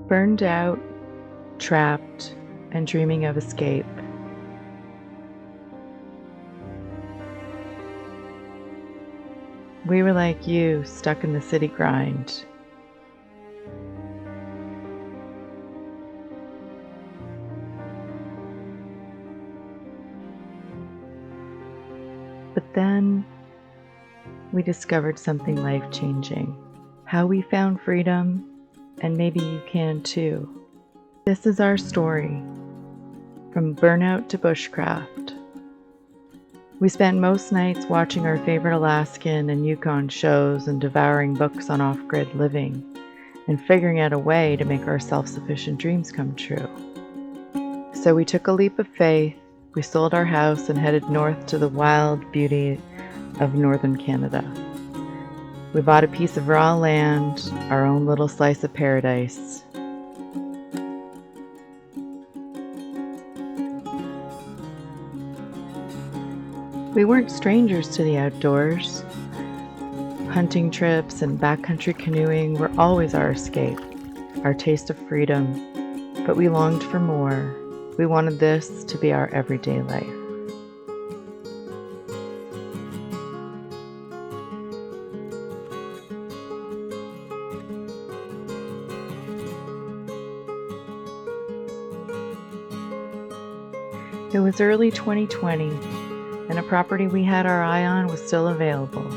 Burned out, trapped, and dreaming of escape. We were like you, stuck in the city grind. But then we discovered something life-changing. How we found freedom, and maybe you can too. This is our story, from burnout to bushcraft. We spent most nights watching our favorite Alaskan and Yukon shows and devouring books on off-grid living and figuring out a way to make our self-sufficient dreams come true. So we took a leap of faith, we sold our house and headed north to the wild beauty of northern Canada. We bought a piece of raw land, our own little slice of paradise. We weren't strangers to the outdoors. Hunting trips and backcountry canoeing were always our escape, our taste of freedom, but we longed for more. We wanted this to be our everyday life. It was early 2020, and a property we had our eye on was still available.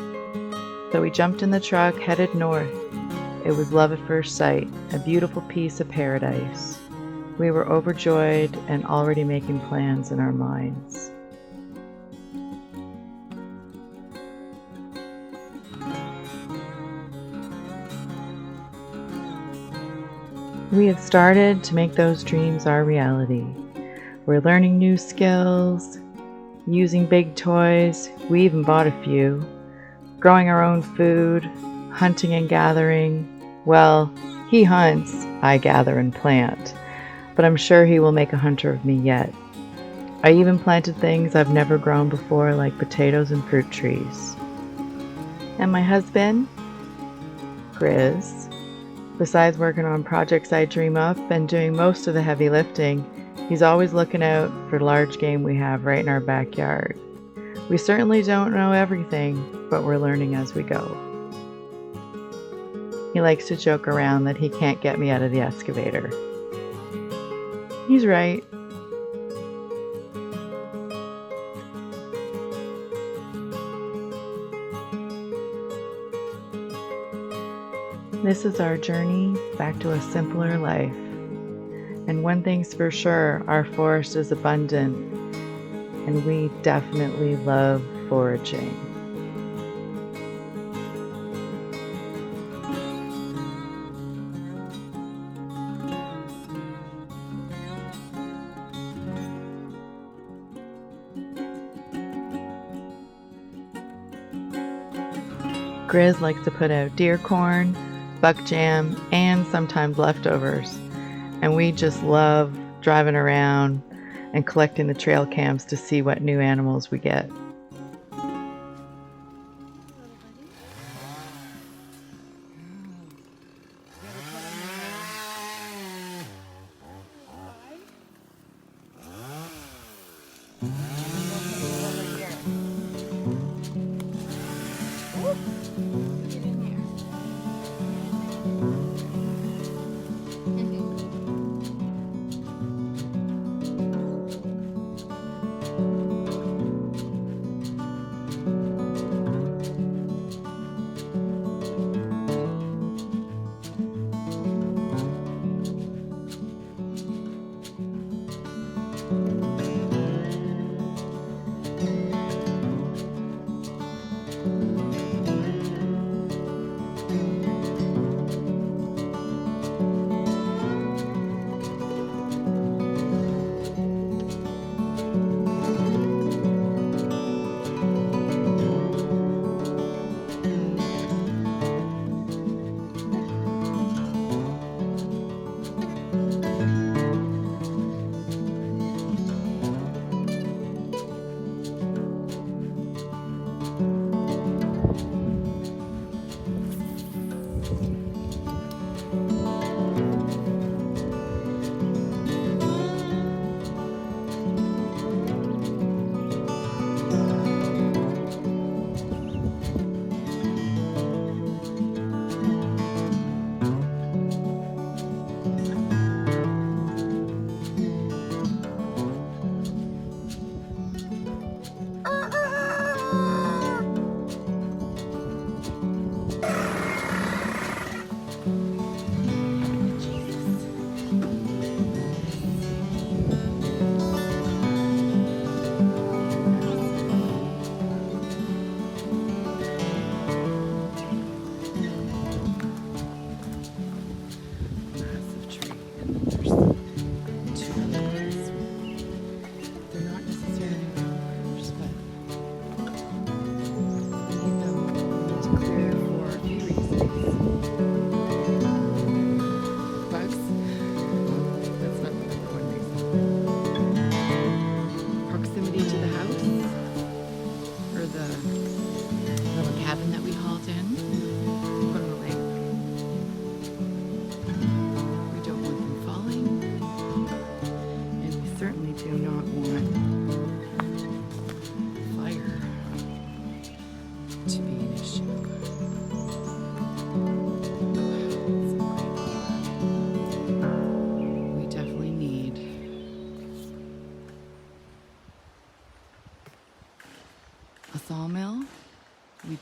So we jumped in the truck, headed north. It was love at first sight, a beautiful piece of paradise. We were overjoyed and already making plans in our minds. We have started to make those dreams our reality. We're learning new skills, using big toys, we even bought a few, growing our own food, hunting and gathering. Well, he hunts, I gather and plant, but I'm sure he will make a hunter of me yet. I even planted things I've never grown before, like potatoes and fruit trees. And my husband, Grizz, besides working on projects I dream up and doing most of the heavy lifting, he's always looking out for large game we have right in our backyard. We certainly don't know everything, but we're learning as we go. He likes to joke around that he can't get me out of the excavator. He's right. This is our journey back to a simpler life. And one thing's for sure, our forest is abundant, and we definitely love foraging. Grizz likes to put out deer corn, buck jam, and sometimes leftovers. And we just love driving around and collecting the trail cams to see what new animals we get.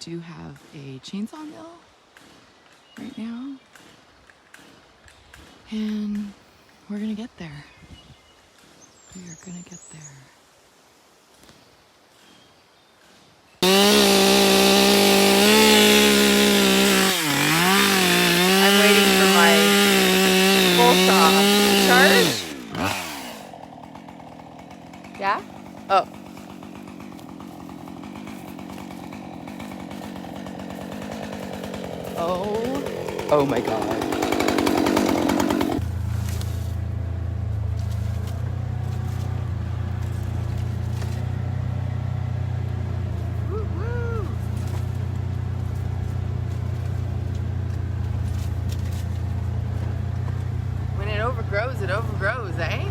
do have a chainsaw mill right now, and we're gonna get there. We are gonna get there. I'm waiting for my full saw to charge. Yeah? Oh. Oh my God. Woo-woo. When it overgrows, eh?